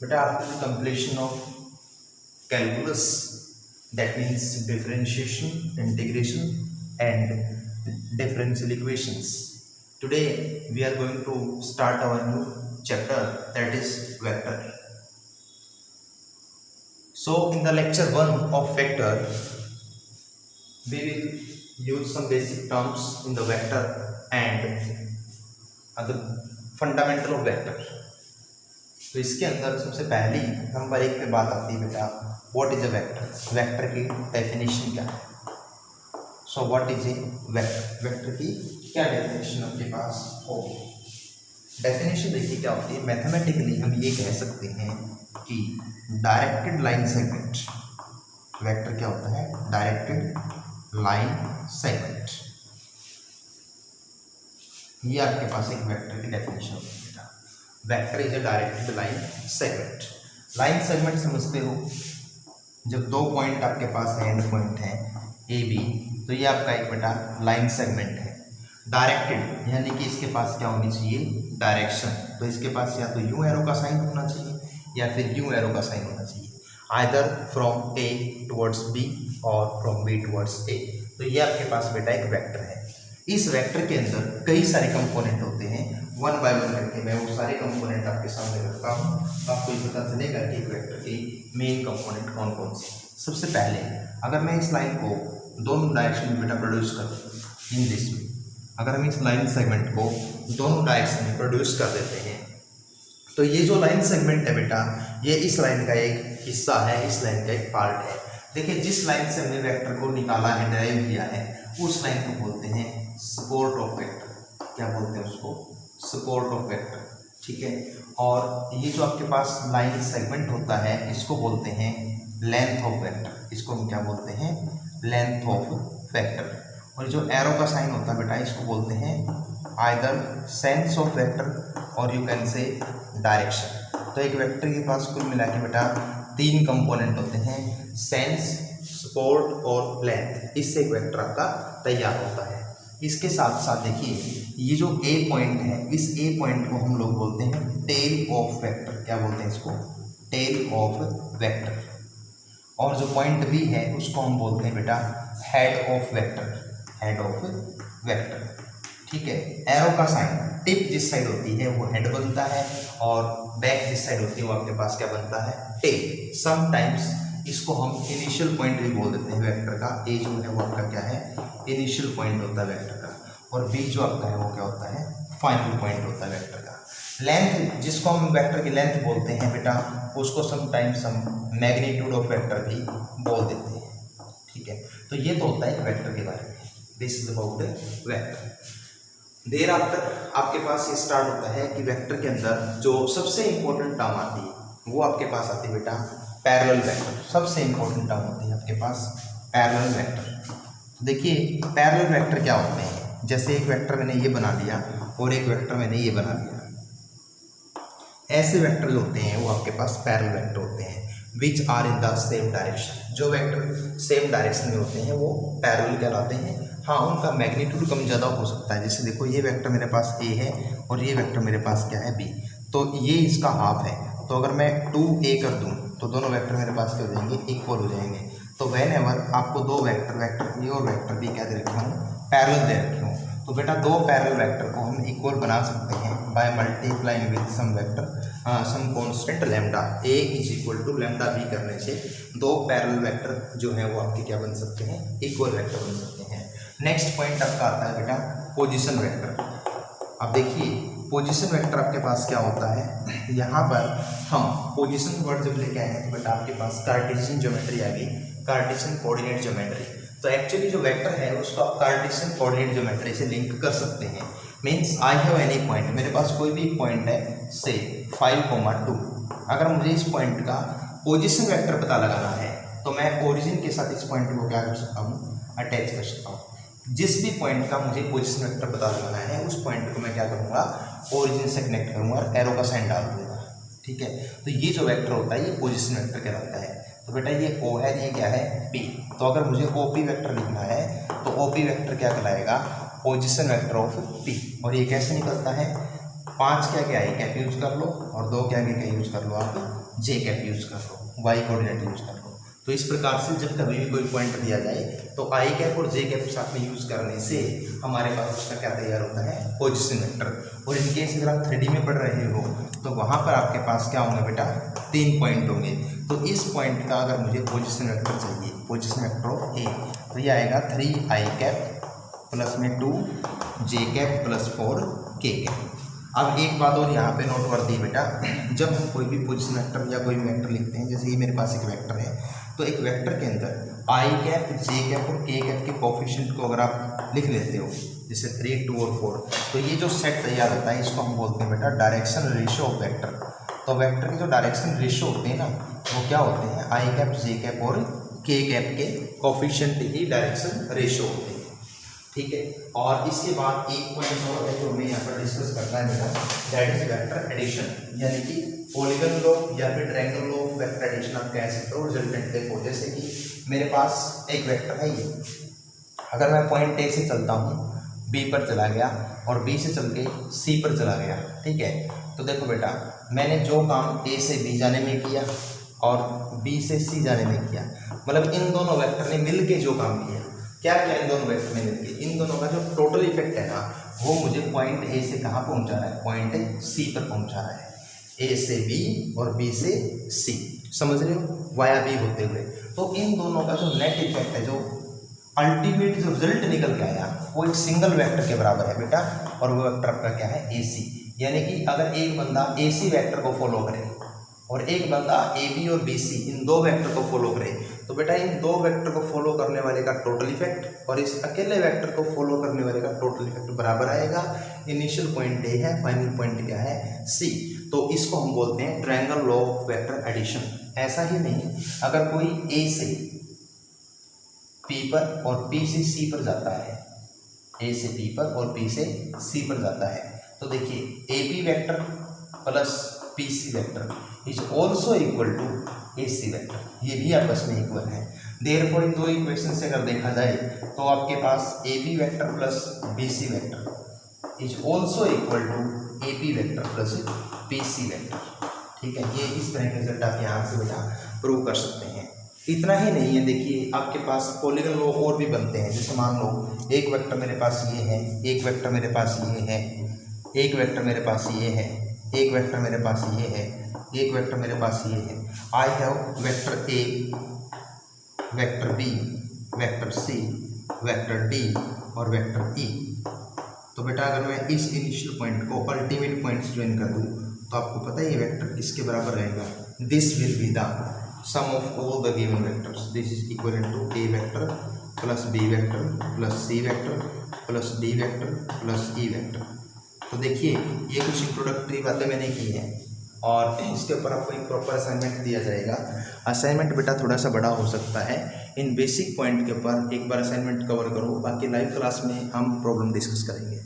बेटा after the completion of calculus, that means differentiation, integration and differential equations, today we are going to start our new chapter, that is vector. So in the lecture 1 of vector we will use some basic terms in the vector and the fundamental of vector. तो इसके अंदर सबसे पहली number 1 पे बात आती है बेटा, what is a vector. Vector की डेफिनेशन क्या है। So what is a vector, vector की क्या डेफिनेशन आपके पास हो। डेफिनेशन देखिए क्या होती है। मैथमेटिकली हम ये कह सकते हैं कि डायरेक्टेड लाइन सेगमेंट, वेक्टर क्या होता है, डायरेक्टेड लाइन सेगमेंट। ये आपके पास एक वेक्टर की डेफिनेशन होती है। Vector is a directed line segment. Line segment समझते हो, जब दो पॉइंट आपके पास एंड पॉइंट है ए बी, तो ये आपका एक बेटा लाइन सेगमेंट है। डायरेक्टेड यानी कि इसके पास क्या होनी चाहिए, डायरेक्शन। तो इसके पास या तो यू एरो का साइन होना चाहिए या फिर यू एरो का साइन होना चाहिए, either from A towards B और फ्रॉम बी टुवर्ड्स ए। तो ये आपके पास बेटा एक वेक्टर है। इस वेक्टर के अंदर कई सारे कंपोनेंट होते हैं। वन बाय वन करके मैं वो सारे कंपोनेंट आपके सामने रखता हूँ, आपको ये पता चलेगा कि एक वेक्टर के मेन कंपोनेंट कौन कौन से। सबसे पहले अगर मैं इस लाइन को दोनों डायरेक्शन में बेटा प्रोड्यूस कर दूँ इन दिस वे, अगर हम इस लाइन सेगमेंट को दोनों डायरेक्शन में प्रोड्यूस कर देते हैं, तो ये जो लाइन सेगमेंट है बेटा, ये इस लाइन का एक हिस्सा है, इस लाइन का एक पार्ट है। देखिए जिस लाइन से हमने वेक्टर को निकाला है, ड्राइव किया है, उस लाइन को बोलते हैं सपोर्ट ऑफ वेक्टर। क्या बोलते हैं उसको, सपोर्ट ऑफ वेक्टर। ठीक है। और ये जो आपके पास लाइन सेगमेंट होता है, इसको बोलते हैं लेंथ ऑफ वेक्टर। इसको हम क्या बोलते हैं, लेंथ ऑफ वेक्टर। और जो एरो का साइन होता है बेटा, इसको बोलते हैं आइदर सेंस ऑफ वेक्टर और यू कैन से डायरेक्शन। तो एक वेक्टर के पास कुल मिला के बेटा तीन कंपोनेंट होते हैं, सेंस, सपोर्ट और लेंथ। इससे एक वेक्टर आपका तैयार होता है। इसके साथ साथ देखिए ये जो ए पॉइंट है, इस ए पॉइंट को हम लोग बोलते हैं टेल ऑफ वेक्टर। क्या बोलते हैं इसको, टेल ऑफ वेक्टर। और जो पॉइंट बी है उसको हम बोलते हैं बेटा head of vector, head of vector. ठीक है। एरो का साइन, टिप जिस साइड होती है वो हेड बनता है और बैक जिस साइड होती है वो आपके पास क्या बनता है, टेल। समटाइम्स इसको हम इनिशियल पॉइंट भी बोल देते हैं वेक्टर का। ए जो है वो आपका क्या है, इनिशियल पॉइंट होता है वेक्टर का, और बी जो आपका है वो क्या होता है, फाइनल पॉइंट होता है वेक्टर का। लेंथ जिसको हम वेक्टर की लेंथ बोलते हैं बेटा, उसको समटाइम्स हम मैग्नीट्यूड ऑफ वेक्टर भी बोल देते हैं। ठीक है। तो ये तो होता है वेक्टर के बारे में, this is about vector. There after आपके पास ये स्टार्ट होता है कि वेक्टर के अंदर जो सबसे इंपॉर्टेंट टर्म आती है वो आपके पास आती है बेटा पैरेलल वेक्टर। सबसे इंपॉर्टेंट टर्म होती है आपके पास पैरेलल वेक्टर। देखिए पैरेलल वेक्टर क्या होते हैं, जैसे एक वेक्टर मैंने ये बना लिया और एक वेक्टर मैंने ये बना लिया, ऐसे वेक्टर जो होते हैं वो आपके पास पैरेलल वेक्टर होते हैं, which are in the same direction. जो वेक्टर सेम डायरेक्शन में होते हैं वो पैरेलल कहलाते हैं। हाँ, उनका मैग्नीट्यूड कम ज़्यादा हो सकता है। जैसे देखो ये वेक्टर मेरे पास ए है और ये वेक्टर मेरे पास क्या है, बी, तो ये इसका हाफ है। तो अगर मैं 2a कर दूँ तो दोनों वेक्टर मेरे पास क्या हो जाएंगे, इक्वल हो जाएंगे। तो वेन एवर आपको दो वेक्टर, वेक्टर ए और वेक्टर बी क्या दे रखे हूँ, पैरेलल दे रखे हूँ, तो बेटा दो पैरेलल वेक्टर को हम इक्वल बना सकते हैं by multiplying with some vector some constant lambda. A is equal to lambda B करने से दो पैरेलल वेक्टर जो है वो आपके क्या बन सकते हैं, इक्वल वेक्टर बन सकते हैं। नेक्स्ट पॉइंट आपका आता है बेटा पोजीशन वेक्टर। अब देखिए पोजीशन वेक्टर आपके पास क्या होता है, यहाँ पर हम पोजीशन वर्ड जब लेके आए हैं तो बेटा आपके पास कार्टेशियन ज्योमेट्री आ गई, कार्टेशियन कोऑर्डिनेट ज्योमेट्री। तो एक्चुअली जो वेक्टर है उसको आप कार्टेशियन कोऑर्डिनेट ज्योमेट्री से लिंक कर सकते हैं। Means I have any point, मेरे पास कोई भी पॉइंट है से 5,2, अगर मुझे इस पॉइंट का पोजीशन वेक्टर पता लगाना है तो मैं ओरिजिन के साथ इस पॉइंट को क्या कर सकता हूँ, अटैच कर सकता हूँ। जिस भी पॉइंट का मुझे पोजीशन वेक्टर पता लगाना है उस पॉइंट को मैं क्या करूँगा, ओरिजिन से कनेक्ट करूँगा और एरो का साइन डाल दूँगा। ठीक है। तो ये जो वेक्टर होता है ये पोजीशन वेक्टर कहलाता है। तो बेटा ये O है, ये क्या है, P। तो अगर मुझे OP वेक्टर लिखना है तो OP वेक्टर क्या कहलाएगा, पोजीशन वेक्टर ऑफ P। और ये कैसे निकलता है, 5 के आगे आई कैप यूज कर लो और 2 के आगे क्या यूज कर लो, आप जे कैप यूज कर लो, वाई कोऑर्डिनेट यूज कर लो। तो इस प्रकार से जब कभी भी कोई पॉइंट दिया जाए तो आई कैप और जे कैप के साथ में यूज करने से हमारे पास उसका क्या तैयार होता है, पोजीशन वेक्टर। और इनकेस अगर आप 3D में पढ़ रहे हो तो वहाँ पर आपके पास क्या होंगे बेटा, 3 पॉइंट होंगे। तो इस पॉइंट का अगर मुझे पोजीशन वेक्टर चाहिए, पोजीशन वेक्टर ऑफ ए, तो ये आएगा 3 आई कैप प्लस में 2 जे कैप प्लस 4 के कैप। अब एक बात और यहाँ पे नोट कर दी बेटा, जब हम कोई भी पोजीशन वेक्टर या कोई भी वेक्टर लिखते हैं, जैसे ये मेरे पास एक वेक्टर है, तो एक वेक्टर के अंदर आई कैप, जे कैप और के कैप के कोफिशिएंट को अगर आप लिख लेते हो, जैसे 3, 2 और 4, तो ये जो सेट तैयार होता है इसको हम बोलते हैं बेटा डायरेक्शन रेशियो ऑफ वेक्टर। तो वेक्टर के जो डायरेक्शन रेशियो होते हैं ना, वो क्या होते हैं, आई कैप, जे कैप और के कैप के कोफिशिएंट ही डायरेक्शन रेशियो होते हैं, ठीक है। और इसके बाद एक पॉइंट और है जो हमें यहाँ पर डिस्कस करना है मेरा, दैट इज वेक्टर एडिशन, यानी कि पॉलीगन लॉ या फिर triangle law of vector addition आप कह सकते हो। रिजल्टेंट देखो, जैसे कि मेरे पास एक वेक्टर है ये, अगर मैं पॉइंट ए से चलता हूँ, बी पर चला गया और बी से चल के सी पर चला गया, ठीक है। तो देखो बेटा, मैंने जो काम ए से बी जाने में किया और बी से सी जाने में किया, मतलब इन दोनों वेक्टर ने मिल के जो काम किया, क्या किया इन दोनों वेक्टर ने मिलके, इन दोनों का जो टोटल इफेक्ट है ना, वो मुझे पॉइंट ए से कहाँ पहुँचा रहा है, पॉइंट सी पर पहुँचा रहा है, ए से बी और बी से सी, समझ रहे हो, वाया बी होते हुए। तो इन दोनों का जो नेट इफेक्ट है, जो अल्टीमेट जो रिजल्ट निकल के आया, वो एक सिंगल वेक्टर के बराबर है बेटा, और वो वेक्टर आपका क्या है, ए सी। यानी कि अगर एक बंदा ए सी वैक्टर को फॉलो करे और एक बंदा ए बी और बी सी इन दो वेक्टर को फॉलो करे, तो बेटा इन दो वेक्टर को फॉलो करने वाले का टोटल इफेक्ट और इस अकेले वेक्टर को फॉलो करने वाले का टोटल इफेक्ट बराबर आएगा। इनिशियल पॉइंट ए है, फाइनल पॉइंट क्या है, सी। तो इसको हम बोलते हैं triangle law of vector addition. ऐसा ही नहीं, अगर कोई ए से पी पर और पी से सी पर जाता है, ए से पी पर और पी से सी पर जाता है, तो देखिए A P vector plus P C vector is also equal to A C vector, ये भी आपस में इक्वल है। देयरफॉर इन दो इक्वेशन से अगर देखा जाए तो आपके पास A B vector plus B C vector is also equal to A P vector plus P C vector, ठीक है। ये इस तरह के रिजल्ट आप यहाँ से बेटा प्रूव कर सकते हैं। इतना ही नहीं है, देखिए आपके पास पॉलीगन लॉ और भी बनते हैं। जैसे मान लो एक वेक्टर मेरे पास ये है, एक वेक्टर मेरे पास ये है, एक वेक्टर मेरे पास ये है, एक वेक्टर मेरे पास ये है, एक वेक्टर मेरे पास ये है। I have vector A, vector B, vector C, vector D और वेक्टर ई। तो बेटा अगर मैं इस इनिशियल पॉइंट को अल्टीमेट पॉइंट्स ज्वाइन कर दूँ तो आपको पता है ये वेक्टर किसके बराबर रहेगा, this will be the sum of all the given vectors. This is equivalent to a vector plus b vector plus c vector plus d vector plus e vector। तो देखिए ये कुछ इंट्रोडक्टरी बातें मैंने की हैं और इसके ऊपर आपको एक प्रॉपर असाइनमेंट दिया जाएगा। असाइनमेंट बेटा थोड़ा सा बड़ा हो सकता है, इन बेसिक पॉइंट के ऊपर एक बार असाइनमेंट कवर करो, बाकी लाइव क्लास में हम प्रॉब्लम डिस्कस करेंगे।